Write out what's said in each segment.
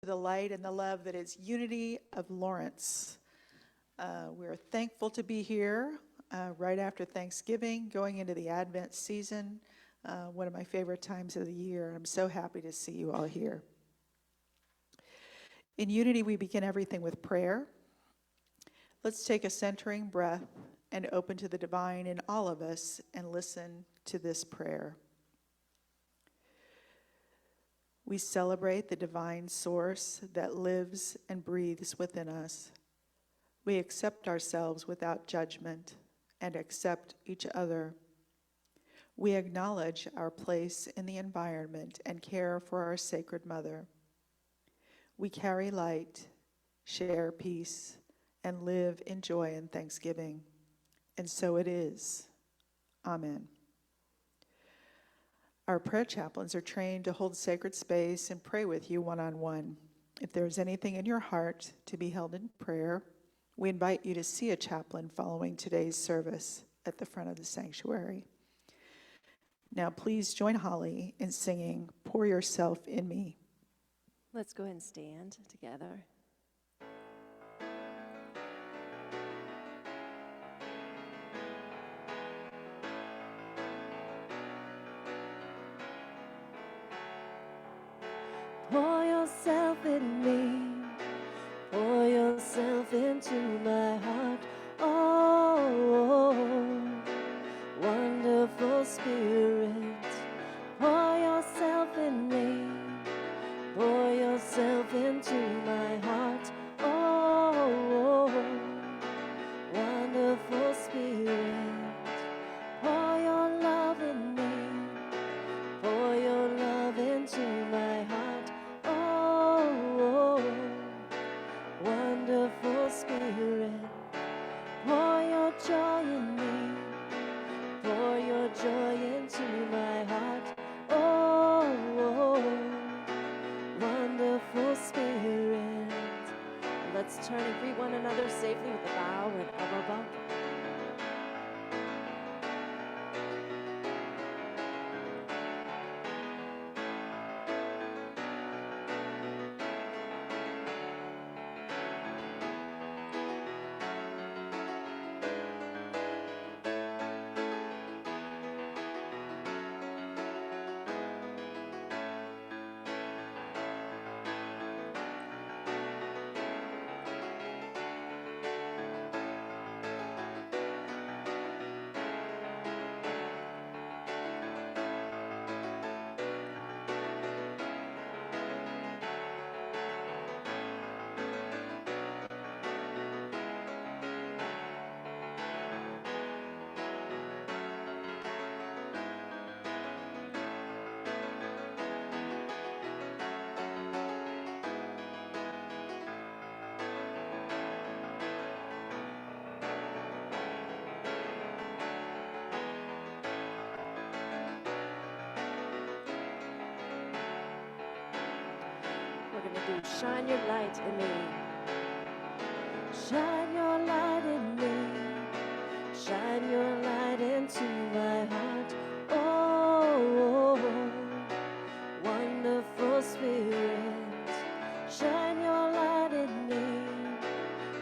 the light and the love that is Unity of Lawrence. We're thankful to be here right after Thanksgiving, going into the Advent season, one of my favorite times of the year. I'm so happy to see you all here. In Unity, we begin everything with prayer. Let's take a centering breath and open to the divine in all of us and listen to this prayer. We celebrate the divine source that lives and breathes within us. We accept ourselves without judgment and accept each other. We acknowledge our place in the environment and care for our sacred mother. We carry light, share peace, and live in joy and thanksgiving. And so it is. Amen. Our prayer chaplains are trained to hold sacred space and pray with you one-on-one. If there is anything in your heart to be held in prayer, we invite you to see a chaplain following today's service at the front of the sanctuary. Now please join Holly in singing, "Pour Yourself in Me." Let's go ahead and stand together. Pour yourself in me, pour yourself into my heart. Oh, wonderful Spirit, pour yourself in me, pour yourself into my heart. Oh, wonderful Spirit, pour your love in me, pour your love into my heart. Wonderful Spirit, pour your joy in me, pour your joy into my heart. Oh, wonderful Spirit. Let's turn and greet one another safely with a bow and elbow bump. We're going to do Shine Your Light in Me. Shine your light in me. Shine your light into my heart. Oh, wonderful Spirit. Shine your light in me.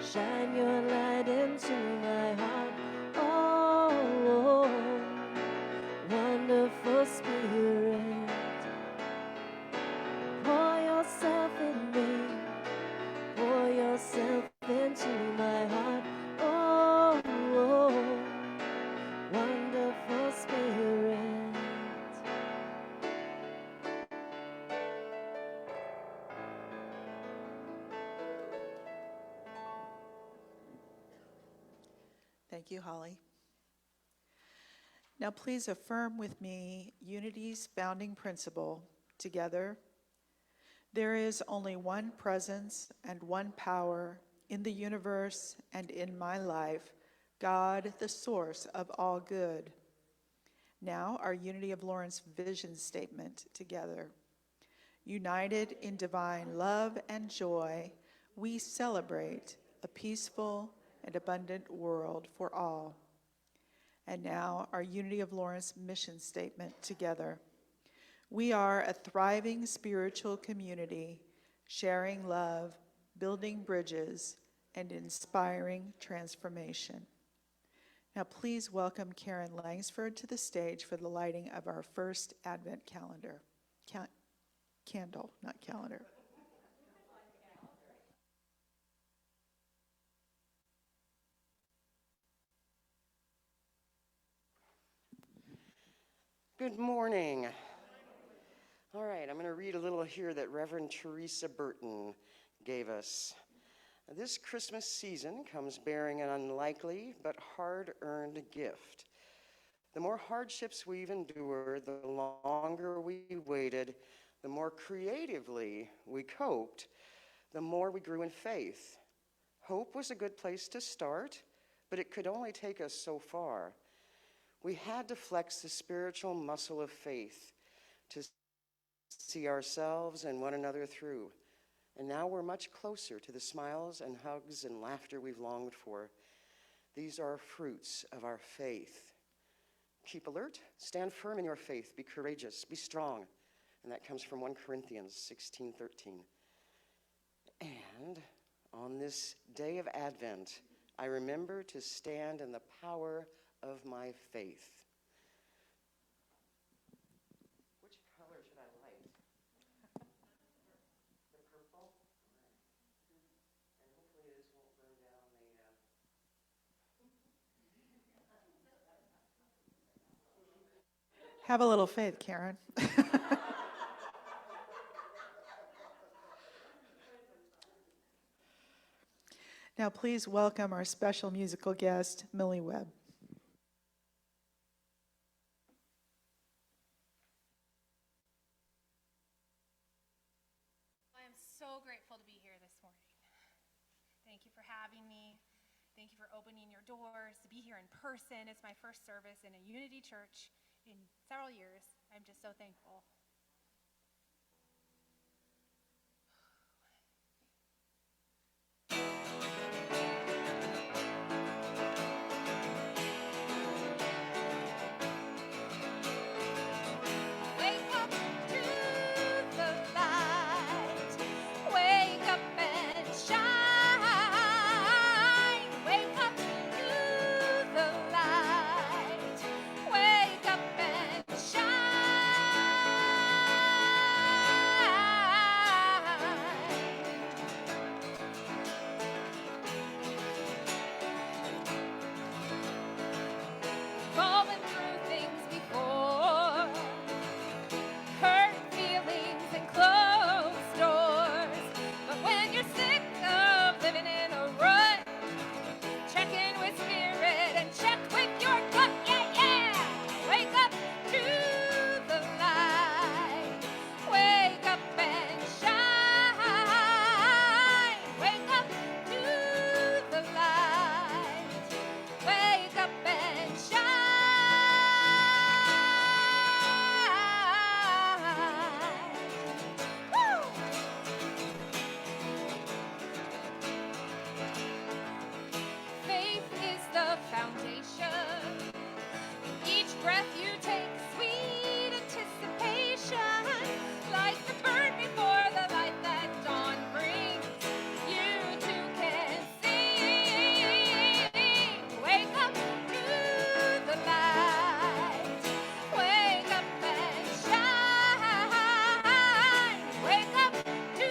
Shine your light into my heart. Oh, wonderful Spirit. Pour yourself in me, pour yourself into my heart. Oh, wonderful Spirit. Thank you, Holly. Now please affirm with me Unity's founding principle together. There is only one presence and one power in the universe and in my life, God, the source of all good. Now our Unity of Lawrence vision statement together. United in divine love and joy, we celebrate a peaceful and abundant world for all. And now our Unity of Lawrence mission statement together. We are a thriving spiritual community sharing love, building bridges, and inspiring transformation. Now please welcome Karen Langsford to the stage for the lighting of our first Advent calendar. Candle, not calendar. Good morning. All right, I'm going to read a little here that Reverend Teresa Burton gave us. This Christmas season comes bearing an unlikely but hard-earned gift. The more hardships we've endured, the longer we waited, the more creatively we coped, the more we grew in faith. Hope was a good place to start, but it could only take us so far. We had to flex the spiritual muscle of faith to see ourselves and one another through. And now we're much closer to the smiles and hugs and laughter we've longed for. These are fruits of our faith. Keep alert, stand firm in your faith, be courageous, be strong. And that comes from 1 Corinthians 16:13. And on this day of Advent, I remember to stand in the power of my faith. Which color should I light? The purple? And hopefully this won't burn down the... Have a little faith, Karen. Now please welcome our special musical guest, Millie Webb. I am so grateful to be here this morning. Thank you for having me. Thank you for opening your doors to be here in person. It's my first service in a Unity church in several years. I'm just so thankful. Wake up to the light. Wake up and shine. Wake up to the light. Wake up and shine. Fallen through things before. Hurt feelings and closed doors. But when you're sick of living in a rut, check in with spirit and check with your gut. Yeah, yeah. Wake up to the light. Wake up and shine. Wake up to the light. Wake up and shine. Woo! Faith is the foundation. Each breath you take, sweet anticipation. Like the bird before the light that dawn brings. You too can sing. Wake up to the light. Wake up and shine. Wake up to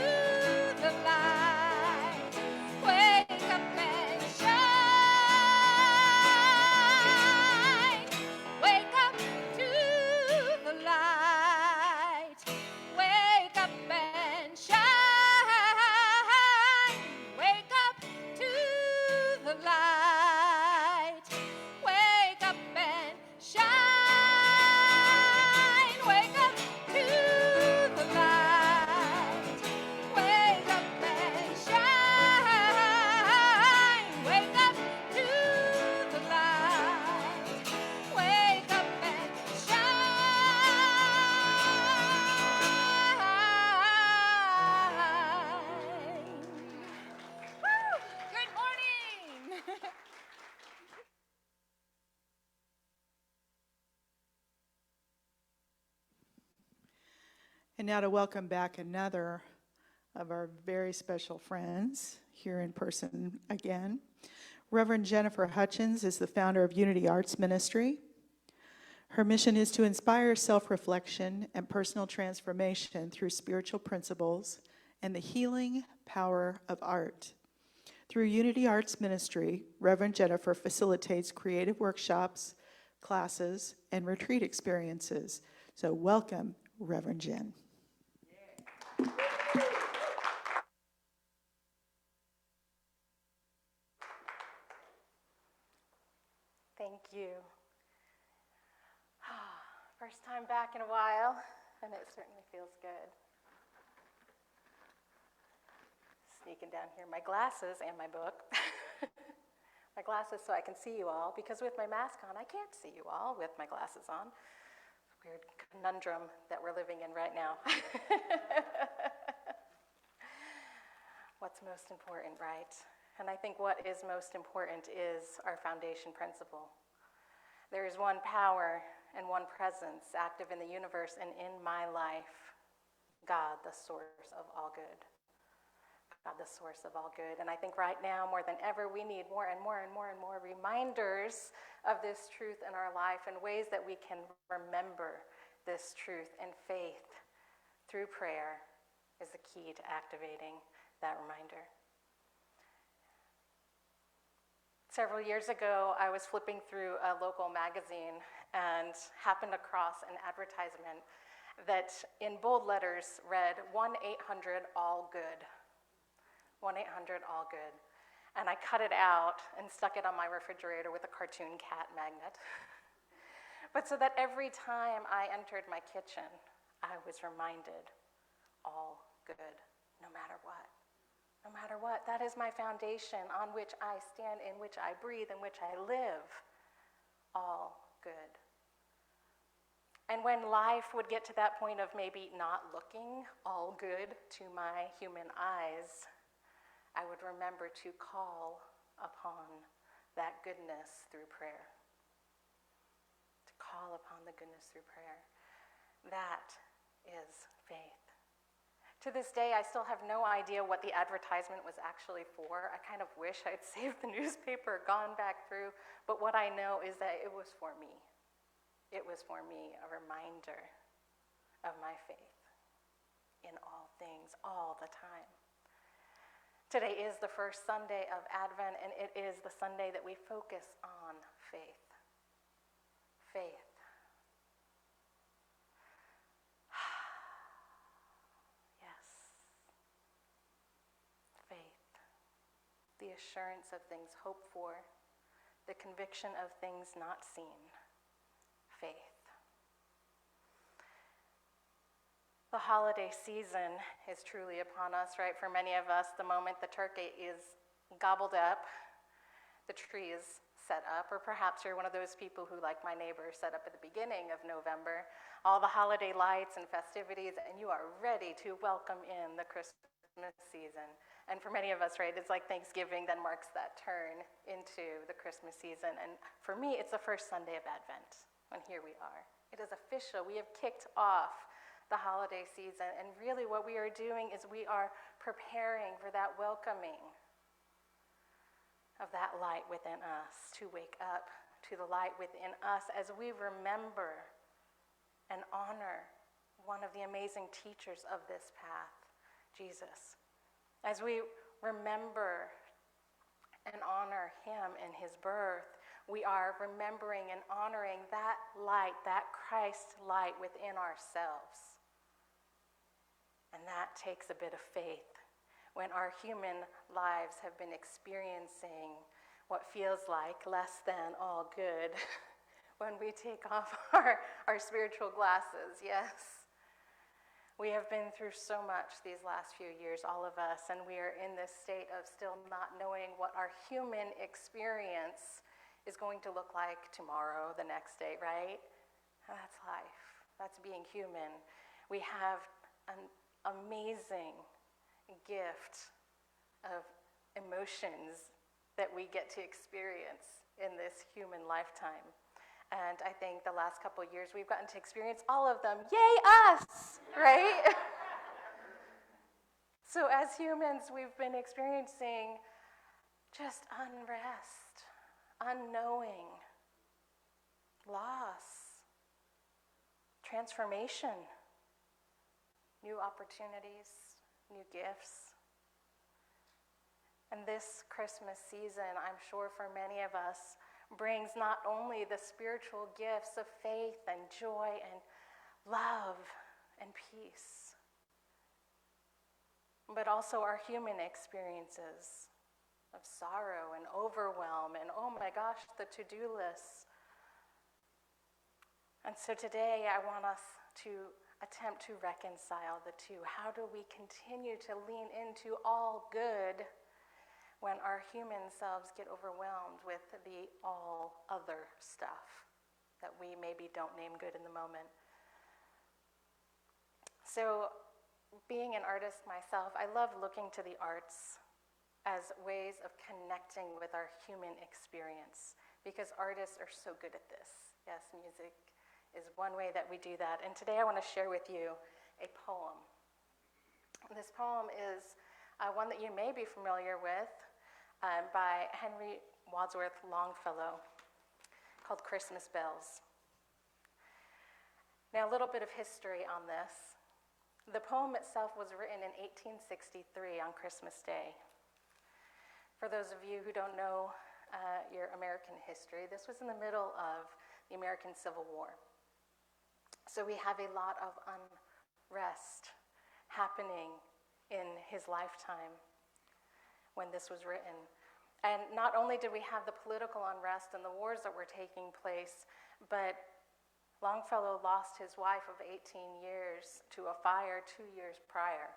the light. Wake up and shine. Wake up to the light. Wake up and shine. Wake up to the light. Wake up and shine. Wake up to the light. Wake up and shine. Wake up to the light. Wake up and shine. Woo! Good morning. And now to welcome back another of our very special friends here in person again. Reverend Jennifer Hutchins is the founder of Unity Arts Ministry. Her mission is to inspire self-reflection and personal transformation through spiritual principles and the healing power of art. Through Unity Arts Ministry, Reverend Jennifer facilitates creative workshops, classes, and retreat experiences. So welcome, Reverend Jen. Thank you. First time back in a while, and it certainly feels good. Sneaking down here, my glasses and my book. My glasses so I can see you all, because with my mask on, I can't see you all with my glasses on. Weird conundrum that we're living in right now. What's most important, right? And I think what is most important is our foundation principle. There is one power and one presence active in the universe and in my life, God, the source of all good. God, the source of all good. And I think right now, more than ever, we need more and more and more and more reminders of this truth in our life and ways that we can remember this truth. And faith through prayer is the key to activating that reminder. Several years ago, I was flipping through a local magazine and happened across an advertisement that in bold letters read 1-800-ALL-GOOD. 1-800-ALL-GOOD. And I cut it out and stuck it on my refrigerator with a cartoon cat magnet. But so that every time I entered my kitchen, I was reminded, all good, no matter what. No matter what, that is my foundation on which I stand, in which I breathe, in which I live. All good. And when life would get to that point of maybe not looking all good to my human eyes, I would remember to call upon that goodness through prayer. To call upon the goodness through prayer. That is faith. To this day, I still have no idea what the advertisement was actually for. I kind of wish I'd saved the newspaper, gone back through, but what I know is that it was for me. It was for me a reminder of my faith in all things, all the time. Today is the first Sunday of Advent, and it is the Sunday that we focus on faith. Faith. The assurance of things hoped for, the conviction of things not seen, faith. The holiday season is truly upon us, right? For many of us, the moment the turkey is gobbled up, the tree is set up, or perhaps you're one of those people who, like my neighbor, set up at the beginning of November, all the holiday lights and festivities, and you are ready to welcome in the Christmas season. And for many of us, right, it's like Thanksgiving then marks that turn into the Christmas season. And for me, it's the first Sunday of Advent, when here we are. It is official. We have kicked off the holiday season. And really what we are doing is we are preparing for that welcoming of that light within us, to wake up to the light within us as we remember and honor one of the amazing teachers of this path, Jesus. As we remember and honor him and his birth, we are remembering and honoring that light, that Christ light within ourselves. And that takes a bit of faith when our human lives have been experiencing what feels like less than all good, when we take off our spiritual glasses, yes. We have been through so much these last few years, all of us, and we are in this state of still not knowing what our human experience is going to look like tomorrow, the next day, right? That's life. That's being human. We have an amazing gift of emotions that we get to experience in this human lifetime. And I think the last couple of years we've gotten to experience all of them. Yay, us! Right? So as humans, we've been experiencing just unrest, unknowing, loss, transformation, new opportunities, new gifts. And this Christmas season, I'm sure for many of us, brings not only the spiritual gifts of faith and joy and love and peace, but also our human experiences of sorrow and overwhelm and, oh my gosh, the to-do lists. And so today I want us to attempt to reconcile the two. How do we continue to lean into all good when our human selves get overwhelmed with the all other stuff that we maybe don't name good in the moment? So, being an artist myself, I love looking to the arts as ways of connecting with our human experience, because artists are so good at this. Yes, music is one way that we do that. And today I want to share with you a poem. This poem is one that you may be familiar with, by Henry Wadsworth Longfellow, called Christmas Bells. Now, a little bit of history on this. The poem itself was written in 1863 on Christmas Day. For those of you who don't know your American history, this was in the middle of the American Civil War. So we have a lot of unrest happening in his lifetime when this was written. And not only did we have the political unrest and the wars that were taking place, but Longfellow lost his wife of 18 years to a fire 2 years prior.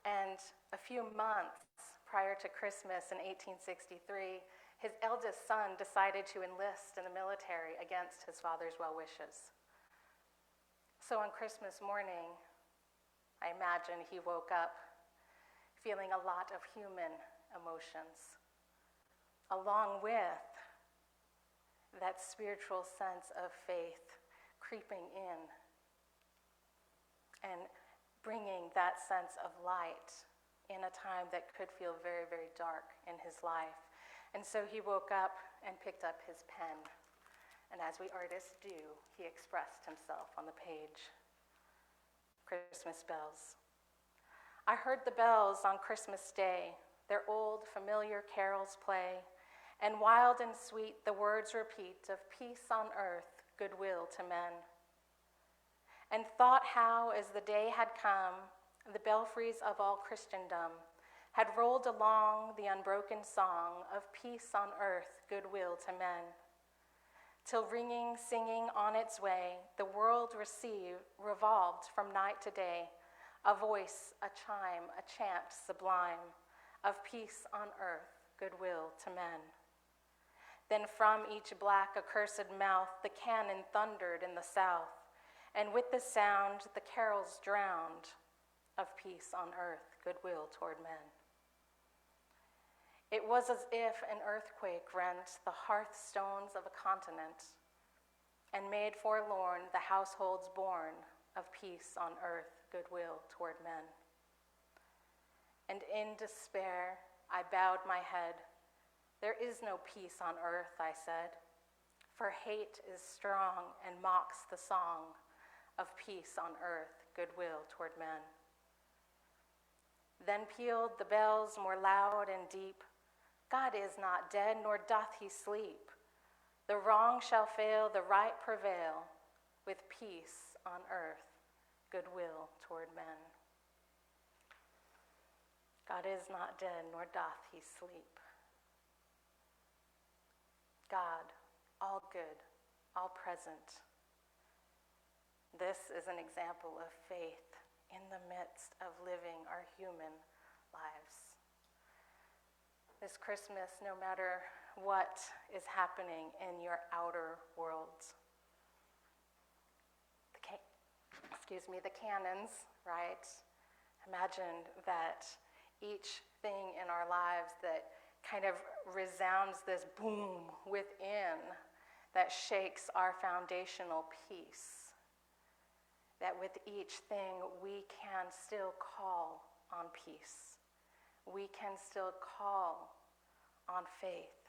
And a few months prior to Christmas in 1863, his eldest son decided to enlist in the military against his father's well wishes. So on Christmas morning, I imagine he woke up feeling a lot of human emotions, along with that spiritual sense of faith creeping in and bringing that sense of light in a time that could feel very, very dark in his life. And so he woke up and picked up his pen. And as we artists do, he expressed himself on the page. Christmas bells. I heard the bells on Christmas Day, their old familiar carols play, and wild and sweet the words repeat of peace on earth, goodwill to men. And thought how, as the day had come, the belfries of all Christendom had rolled along the unbroken song of peace on earth, goodwill to men. Till ringing, singing on its way, the world revolved from night to day, a voice, a chime, a chant sublime of peace on earth, goodwill to men. Then from each black accursed mouth the cannon thundered in the south, and with the sound the carols drowned of peace on earth, goodwill toward men. It was as if an earthquake rent the hearthstones of a continent and made forlorn the households born of peace on earth, goodwill toward men. And in despair I bowed my head. There is no peace on earth, I said, for hate is strong and mocks the song of peace on earth, goodwill toward men. Then pealed the bells more loud and deep. God is not dead, nor doth he sleep. The wrong shall fail, the right prevail, with peace on earth, goodwill toward men. God is not dead, nor doth he sleep. God, all good, all present. This is an example of faith in the midst of living our human lives. This Christmas, no matter what is happening in your outer worlds, the cannons, right? Imagine that each thing in our lives that kind of resounds this boom within that shakes our foundational peace, that with each thing we can still call on peace. We can still call on faith.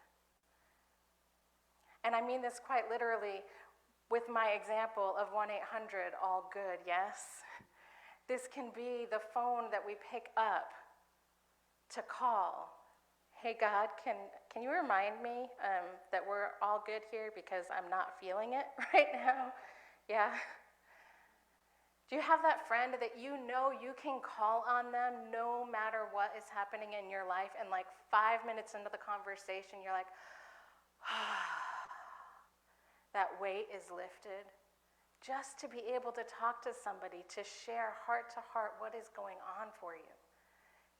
And I mean this quite literally with my example of 1-800-ALL-GOOD, yes? This can be the phone that we pick up to call. Hey, God, can you remind me that we're all good here because I'm not feeling it right now? Yeah? Do you have that friend that you know you can call on them no matter what is happening in your life, and like 5 minutes into the conversation, you're like, that weight is lifted? Just to be able to talk to somebody, to share heart to heart what is going on for you,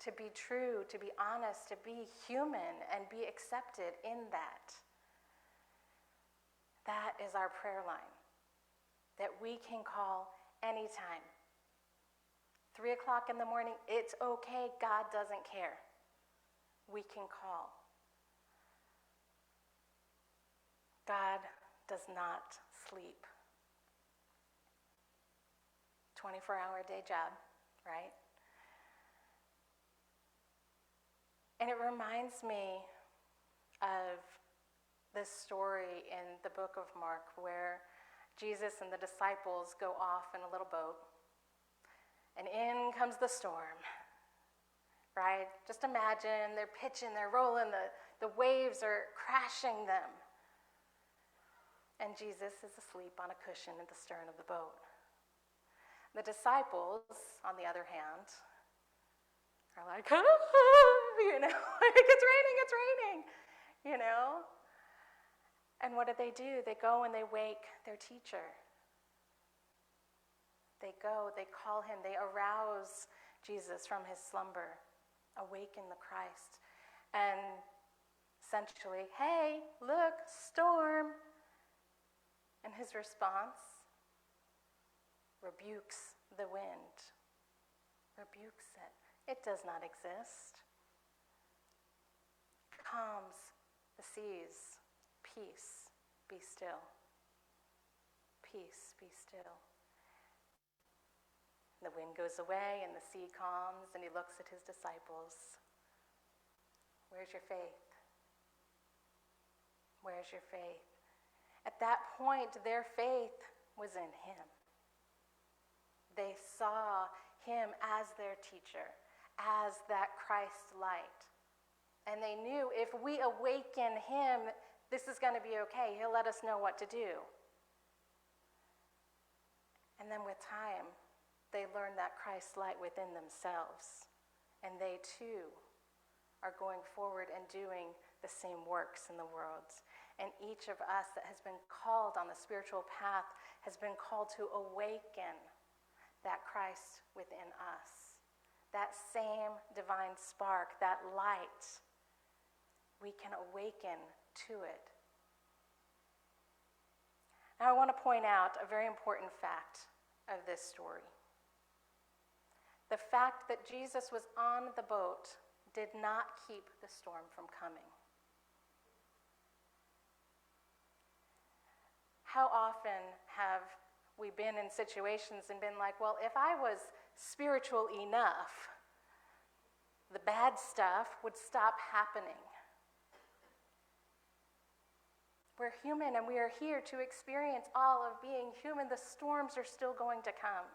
to be true, to be honest, to be human and be accepted in that. That is our prayer line that we can call anytime. 3 o'clock in the morning, it's okay, God doesn't care. We can call. God does not sleep. 24-hour day job, right? And it reminds me of this story in the book of Mark where Jesus and the disciples go off in a little boat, and in comes the storm, right? Just imagine they're pitching, they're rolling, the waves are crashing them. And Jesus is asleep on a cushion at the stern of the boat. The disciples, on the other hand, are like, you know, like, it's raining, you know? And what do? They go and they wake their teacher. They go, they call him, they arouse Jesus from his slumber, awaken the Christ. And essentially, hey, look, storm. And his response rebukes the wind, rebukes it. It does not exist. Calms the seas. Peace, be still. Peace, be still. The wind goes away and the sea calms, and he looks at his disciples. Where's your faith? Where's your faith? At that point, their faith was in him. They saw him as their teacher, as that Christ light. And they knew if we awaken him, this is going to be okay. He'll let us know what to do. And then with time, they learned that Christ light within themselves. And they too are going forward and doing the same works in the world. And each of us that has been called on the spiritual path has been called to awaken that Christ within us. That same divine spark, that light, we can awaken to it. Now I want to point out a very important fact of this story. The fact that Jesus was on the boat did not keep the storm from coming. How often have we been in situations and been like, well, if I was spiritual enough, the bad stuff would stop happening. We're human and we are here to experience all of being human. The storms are still going to come.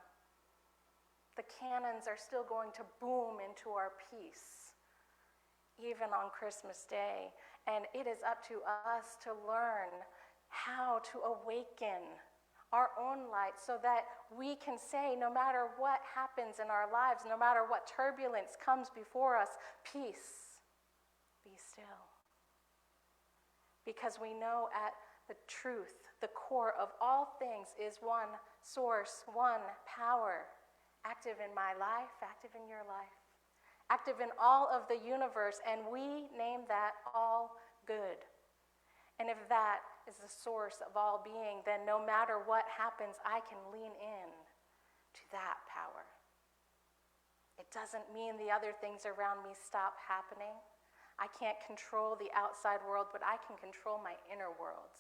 The cannons are still going to boom into our peace, even on Christmas Day. And it is up to us to learn how to awaken our own light so that we can say, no matter what happens in our lives, no matter what turbulence comes before us, peace, be still. Because we know at the truth, the core of all things is one source, one power, active in my life, active in your life, active in all of the universe, and we name that all good. And if that is the source of all being, then no matter what happens, I can lean in to that power. It doesn't mean the other things around me stop happening. I can't control the outside world, but I can control my inner world.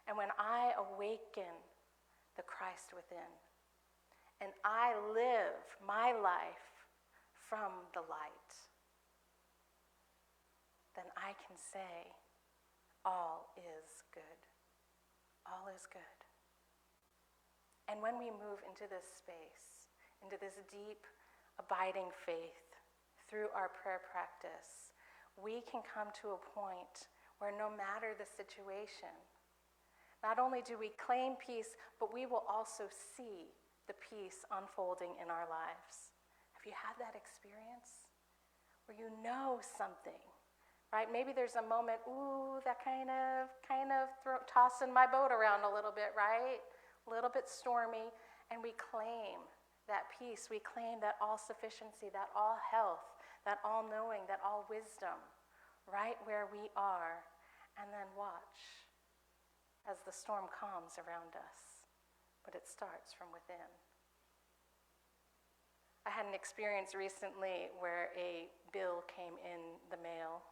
And when I awaken the Christ within, and I live my life from the light, then I can say, all is good. All is good. And when we move into this space, into this deep, abiding faith through our prayer practice, we can come to a point where no matter the situation, not only do we claim peace, but we will also see the peace unfolding in our lives. Have you had that experience? Where you know something, right? Maybe there's a moment, ooh, that kind of tossing my boat around a little bit, right? A little bit stormy, and we claim that peace. We claim that all sufficiency, that all health, that all knowing, that all wisdom, right where we are, and then watch as the storm calms around us, but it starts from within. I had an experience recently where a bill came in the mail.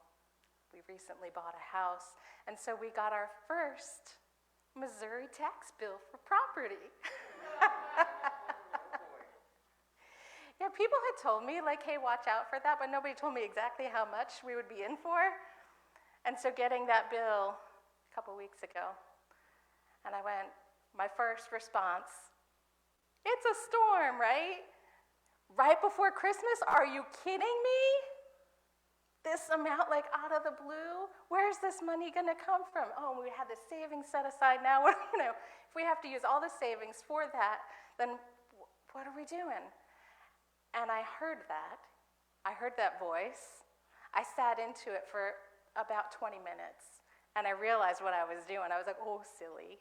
We recently bought a house, and so we got our first Missouri tax bill for property. Yeah, people had told me, like, hey, watch out for that, but nobody told me exactly how much we would be in for. And so getting that bill a couple weeks ago, and I went, my first response, it's a storm, right? Right before Christmas? Are you kidding me? This amount, like, out of the blue? Where's this money gonna come from? Oh, we had the savings set aside now. If we have to use all the savings for that, then what are we doing? And I heard that voice. I sat into it for about 20 minutes, and I realized what I was doing. I was like, oh, silly.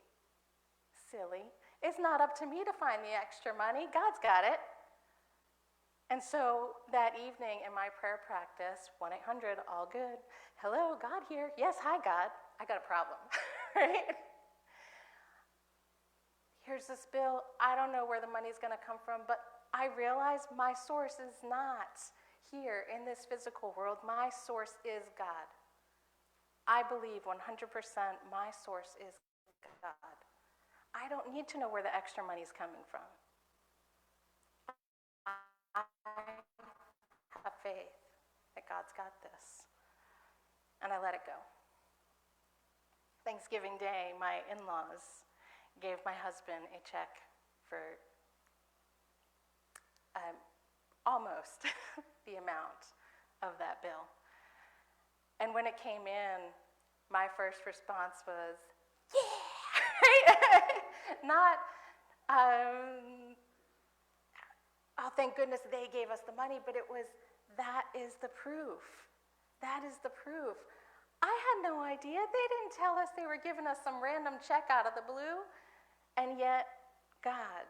It's not up to me to find the extra money. God's got it. And so that evening in my prayer practice, 1-800, all good. Hello, God here. Yes, hi, God. I got a problem, right? Here's this bill. I don't know where the money's going to come from, but I realize my source is not here in this physical world. My source is God. I believe 100% my source is God. I don't need to know where the extra money's coming from. I have faith that God's got this. And I let it go. Thanksgiving Day, my in-laws gave my husband a check for almost the amount of that bill. And when it came in, my first response was, yeah! Not, oh, thank goodness they gave us the money, but it was, that is the proof. That is the proof. I had no idea. They didn't tell us they were giving us some random check out of the blue, and yet God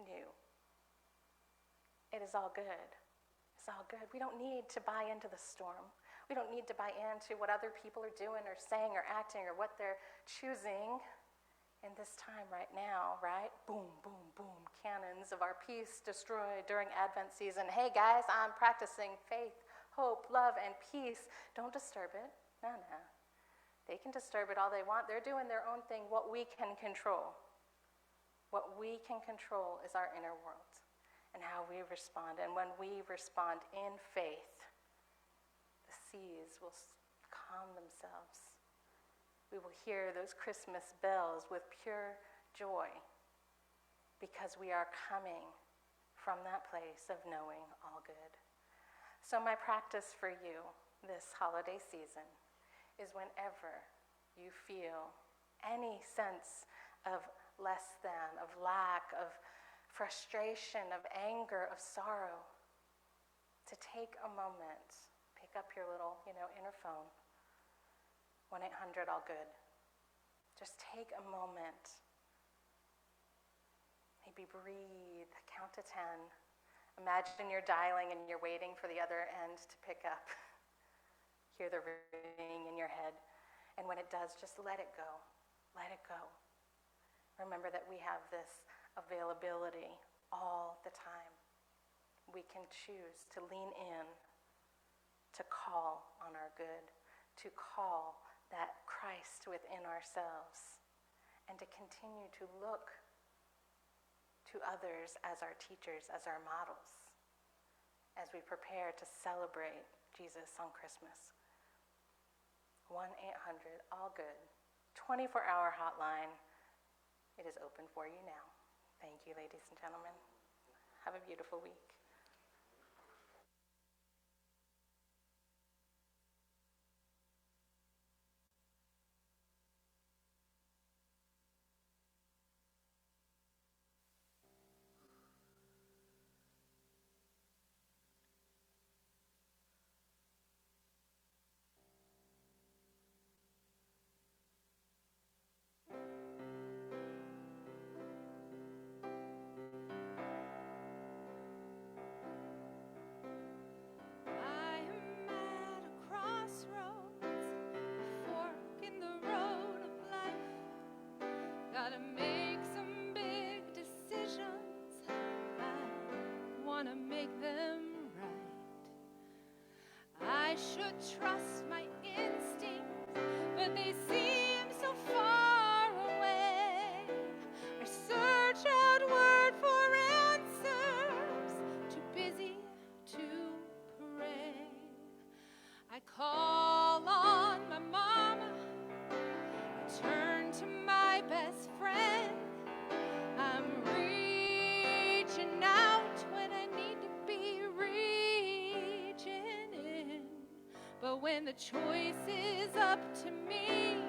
knew. It is all good. It's all good. We don't need to buy into the storm. We don't need to buy into what other people are doing or saying or acting or what they're choosing in this time right now, right? Boom, boom, boom. Cannons of our peace destroyed during Advent season. Hey guys, I'm practicing faith, hope, love, and peace. Don't disturb it. No. They can disturb it all they want. They're doing their own thing. What we can control is our inner world and how we respond. And when we respond in faith, the seas will calm themselves. We will hear those Christmas bells with pure joy because we are coming from that place of knowing all good. So my practice for you this holiday season is whenever you feel any sense of less than, of lack, of frustration, of anger, of sorrow, to take a moment, pick up your little, inner phone, 1-800 all good. Just take a moment. Maybe breathe, count to 10. Imagine you're dialing and you're waiting for the other end to pick up. Hear the ring in your head. And when it does, just let it go. Let it go. Remember that we have this availability all the time. We can choose to lean in, to call on our good, to call that Christ within ourselves, and to continue to look to others as our teachers, as our models, as we prepare to celebrate Jesus on Christmas. 1-800-ALL-GOOD, 24-hour hotline. It is open for you now. Thank you, ladies and gentlemen. Have a beautiful week. I am at a crossroads, a fork in the road of life. Gotta make some big decisions. I wanna make them right. I should trust my instincts, but they seem so far away. I search outward for answers, too busy to pray. I call on my mama, I turn to my best friend. I'm reaching out when I need to be reaching in. But when the choice is up to me,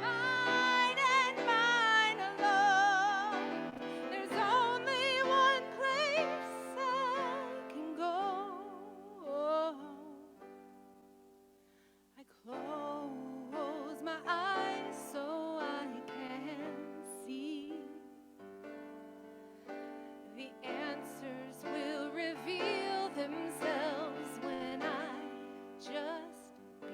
mine and mine alone, there's only one place I can go. I close my eyes so I can see. The answers will reveal themselves when I just be.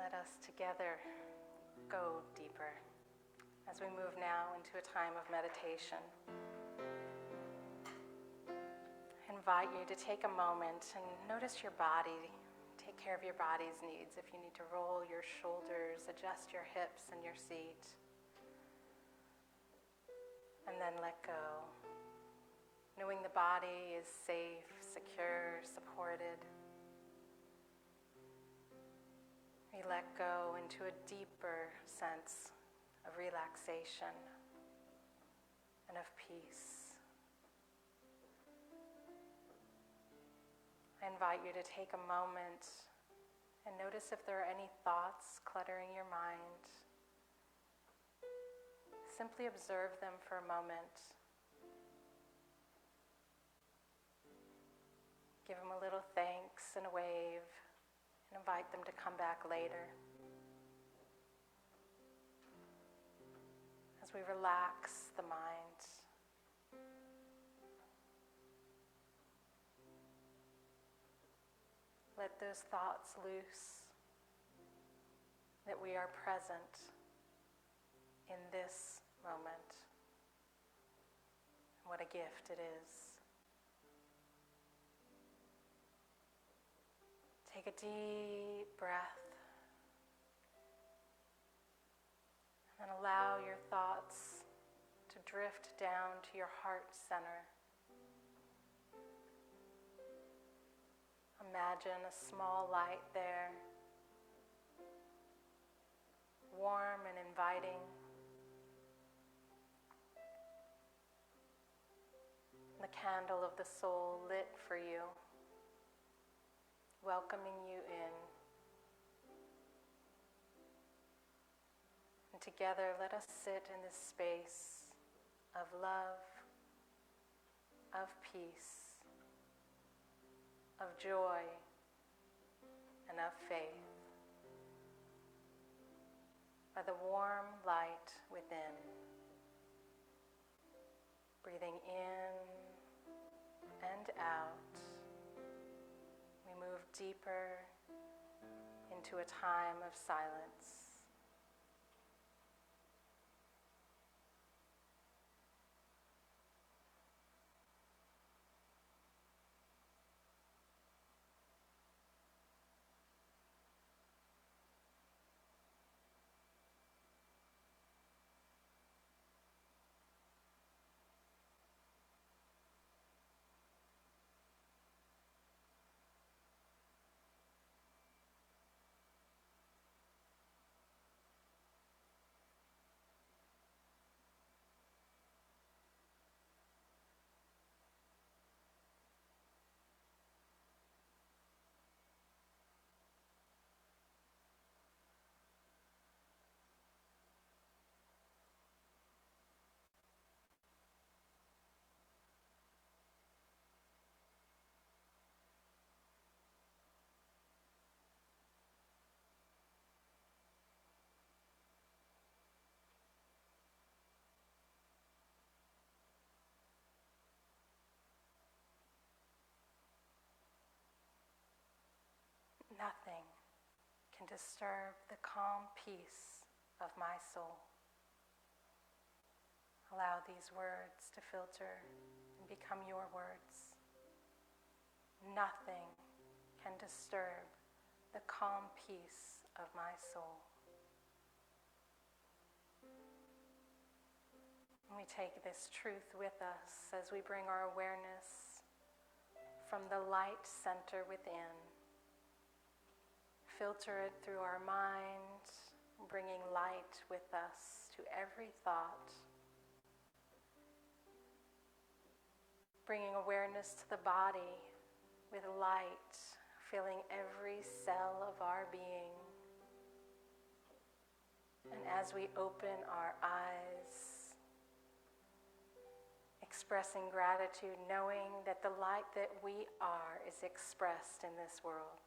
let us together go deeper as we move now into a time of meditation. I invite you to take a moment and notice your body. Take care of your body's needs. If you need to roll your shoulders, adjust your hips in your seat, and then let go. Knowing the body is safe, secure, supported. We let go into a deeper sense of relaxation and of peace. I invite you to take a moment and notice if there are any thoughts cluttering your mind. Simply observe them for a moment. Give them a little thanks and a wave, and invite them to come back later. As we relax the mind, let those thoughts loose, that we are present in this moment. What a gift it is. Take a deep breath and allow your thoughts to drift down to your heart center. Imagine a small light there, warm and inviting. The candle of the soul lit for you, welcoming you in. And together, let us sit in this space of love, of peace, of joy, and of faith, by the warm light within. Breathing in and out, we move deeper into a time of silence. Nothing can disturb the calm peace of my soul. Allow these words to filter and become your words. Nothing can disturb the calm peace of my soul. And we take this truth with us as we bring our awareness from the light center within. Filter it through our mind, bringing light with us to every thought. Bringing awareness to the body with light, filling every cell of our being. And as we open our eyes, expressing gratitude, knowing that the light that we are is expressed in this world.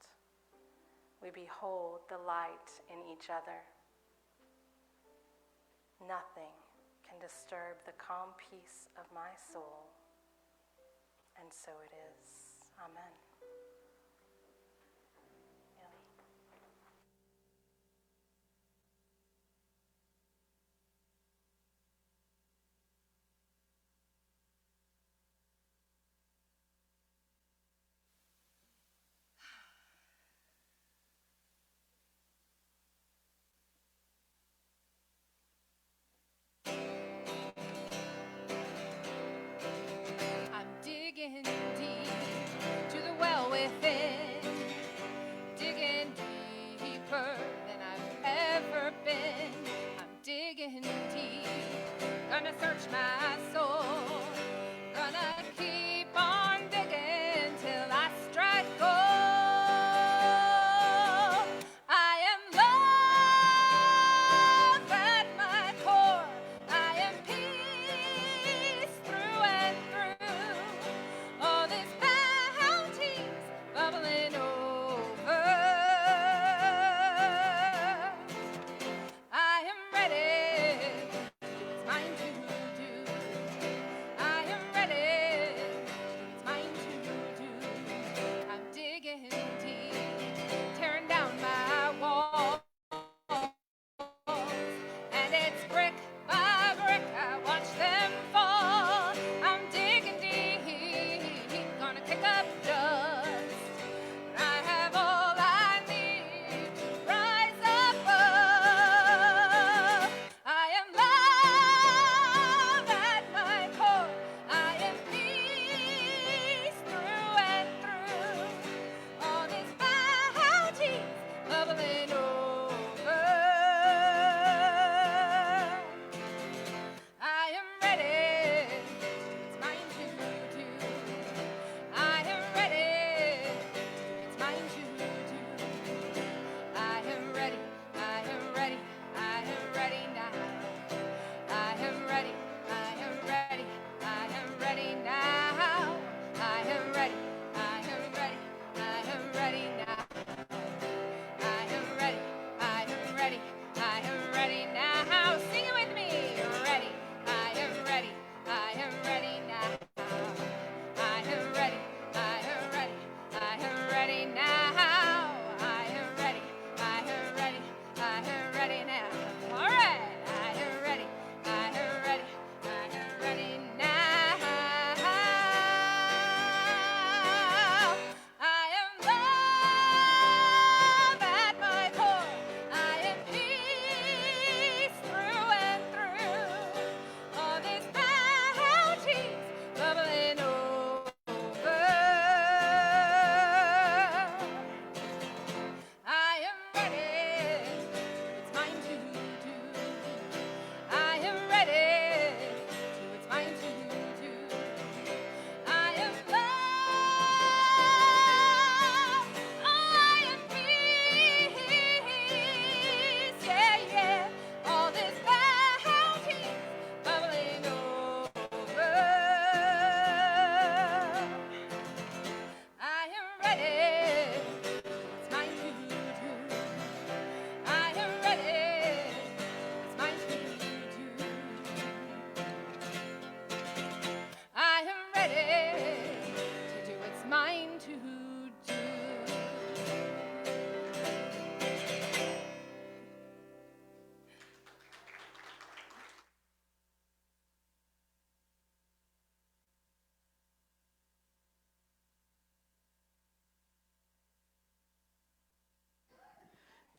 We behold the light in each other. Nothing can disturb the calm peace of my soul. And so it is. Amen.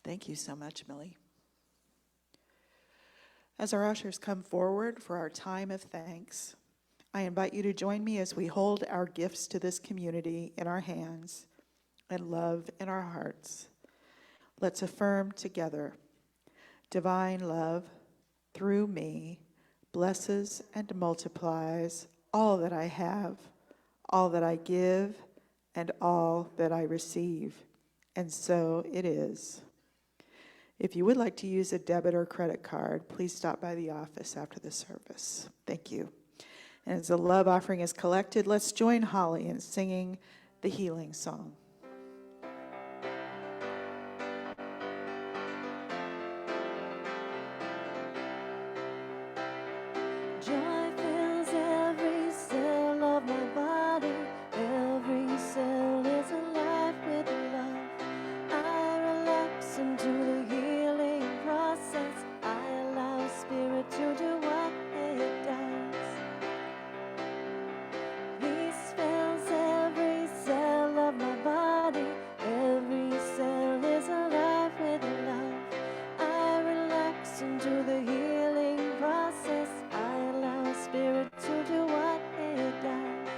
Thank you so much, Millie. As our ushers come forward for our time of thanks, I invite you to join me as we hold our gifts to this community in our hands and love in our hearts. Let's affirm together, divine love through me blesses and multiplies all that I have, all that I give, and all that I receive. And so it is. If you would like to use a debit or credit card, please stop by the office after the service. Thank you. And as the love offering is collected, let's join Holly in singing the healing song. Joy fills every cell of my body. Every cell is alive with love. I relax into the healing process. I allow spirit to do what it does. Peace fills every cell of my body. Every cell is alive with love. I relax into the healing process. I allow spirit to do what it does.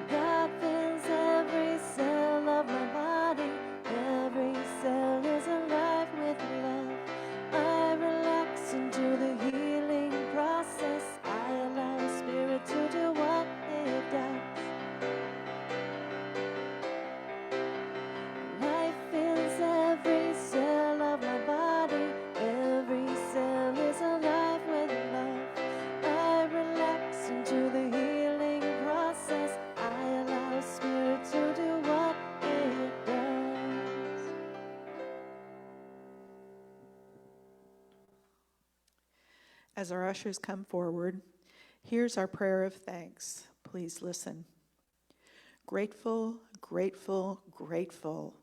God fills every cell of my body. Every cell is alive with love. I relax into the healing process. I allow spirit to do what it does. Life fills every cell of my body. Every cell is alive with love. I relax into the healing process. I allow spirit to do what it does. As our ushers come forward, here's our prayer of thanks. Please listen. Grateful, grateful, grateful.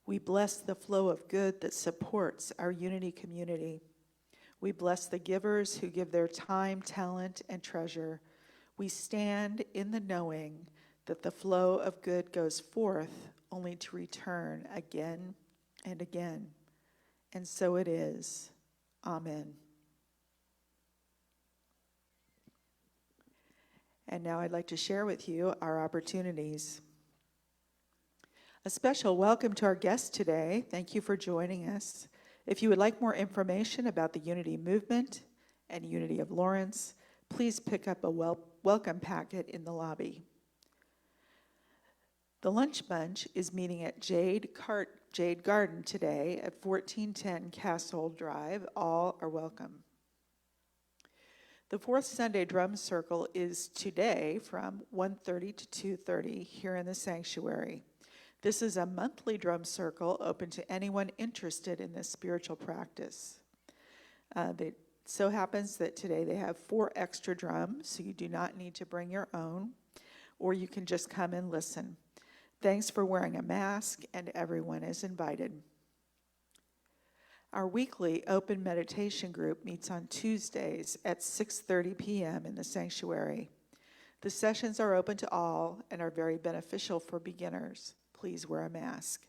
We bless the flow of good that supports our Unity community. We bless the givers who give their time, talent, and treasure. We stand in the knowing that the flow of good goes forth only to return again and again. And so it is. Amen. And now I'd like to share with you our opportunities. A special welcome to our guests today. Thank you for joining us. If you would like more information about the Unity Movement and Unity of Lawrence, please pick up a welcome packet in the lobby. The Lunch Bunch is meeting at Jade Garden today at 1410 Castle Drive. All are welcome. The fourth Sunday Drum Circle is today from 1:30 to 2:30 here in the sanctuary. This is a monthly drum circle open to anyone interested in this spiritual practice. It so happens that today they have 4 extra drums, so you do not need to bring your own, or you can just come and listen. Thanks for wearing a mask, and everyone is invited. Our weekly open meditation group meets on Tuesdays at 6:30 p.m. in the sanctuary. The sessions are open to all and are very beneficial for beginners. Please wear a mask.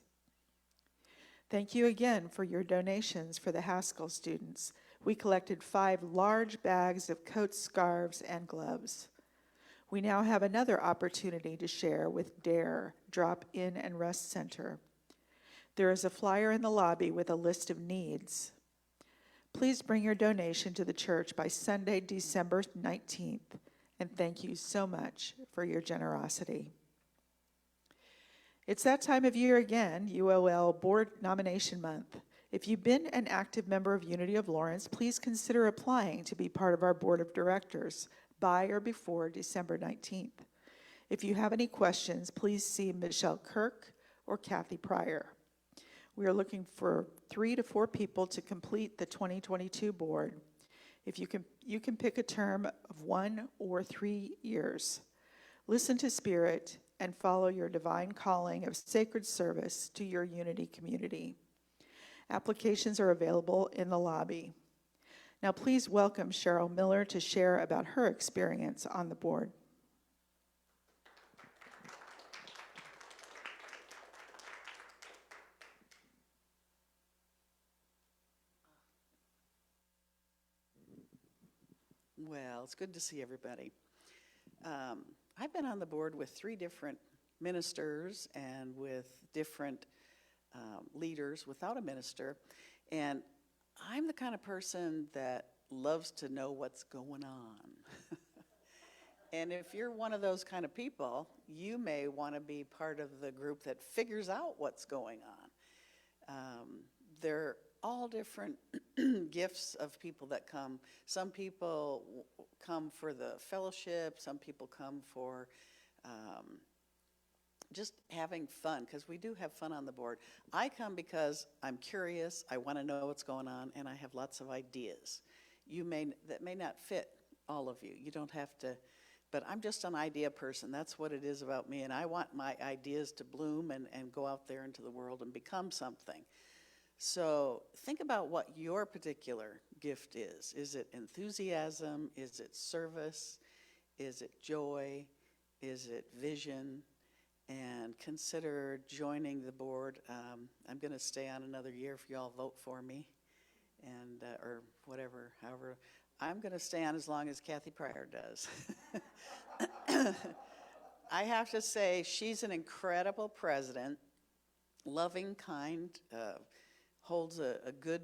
Thank you again for your donations for the Haskell students. We collected 5 large bags of coats, scarves, and gloves. We now have another opportunity to share with DARE, Drop In and Rest Center. There is a flyer in the lobby with a list of needs. Please bring your donation to the church by Sunday, December 19th, and thank you so much for your generosity. It's that time of year again, UOL Board Nomination Month. If you've been an active member of Unity of Lawrence, please consider applying to be part of our Board of Directors by or before December 19th. If you have any questions, please see Michelle Kirk or Kathy Pryor. We are looking for 3 to 4 people to complete the 2022 board. If you can pick a term of 1 or 3 years. Listen to Spirit and follow your divine calling of sacred service to your Unity community. Applications are available in the lobby. Now please welcome Cheryl Miller to share about her experience on the board. Well, it's good to see everybody. I've been on the board with 3 different ministers and with different leaders without a minister, and I'm the kind of person that loves to know what's going on. And if you're one of those kind of people, you may want to be part of the group that figures out what's going on. They're all different gifts of people that come. Some people come for the fellowship, some people come for just having fun, because we do have fun on the board. I come because I'm curious, I want to know what's going on, and I have lots of ideas. That may not fit all of you. You don't have to, but I'm just an idea person. That's what it is about me, and I want my ideas to bloom and go out there into the world and become something. So think about what your particular gift is. Is it enthusiasm? Is it service? Is it joy? Is it vision? And consider joining the board. I'm going to stay on another year if you all vote for me, and or whatever, however. I'm going to stay on as long as Kathy Pryor does. I have to say, she's an incredible president, loving, kind, holds a good,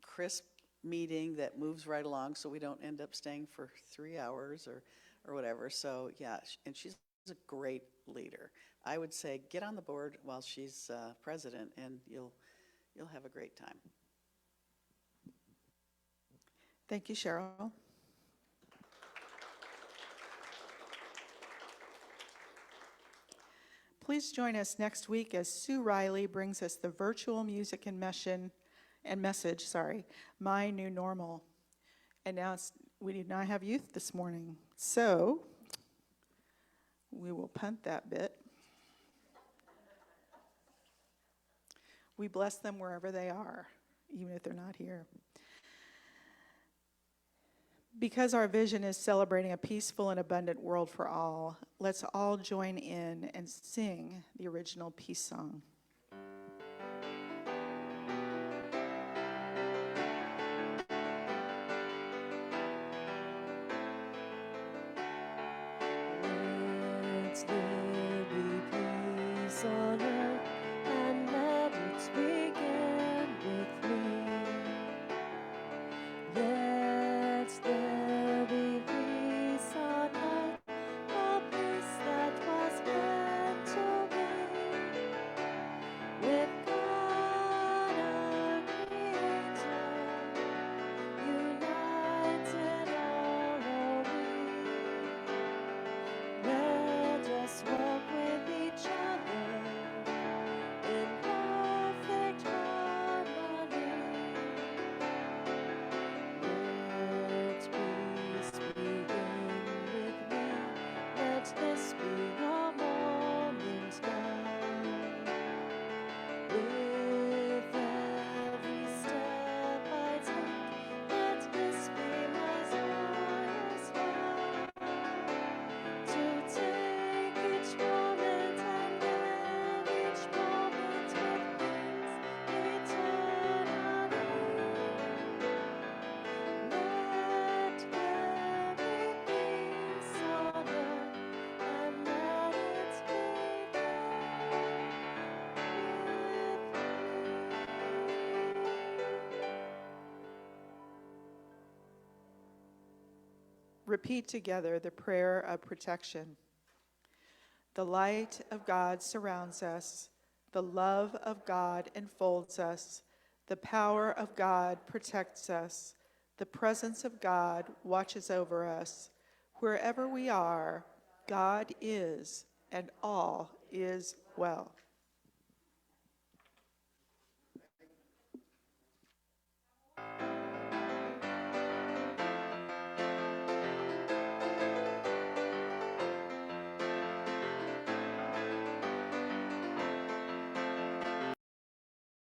crisp meeting that moves right along so we don't end up staying for 3 hours or whatever. So, yeah, and she's a great leader. I would say get on the board while she's president, and you'll have a great time. Thank you, Cheryl. Please join us next week as Sue Riley brings us the virtual music and message, My New Normal. And now we did not have youth this morning, so we will punt that bit. We bless them wherever they are, even if they're not here. Because our vision is celebrating a peaceful and abundant world for all, let's all join in and sing the original peace song. Let there be peace on earth, and let it begin with me. Let there be peace on earth, a peace that was meant to be. With God our Creator, united all are we. Let us walk with each other in perfect harmony. Let peace begin with me. Let this be our moment now. With every step I take, let this be my joyous vow. To take each moment and live each moment with peace eternally. Let there be peace on earth, and let it begin with me. Repeat together the prayer of protection. The light of God surrounds us. The love of God enfolds us. The power of God protects us. The presence of God watches over us. Wherever we are, God is, and all is well.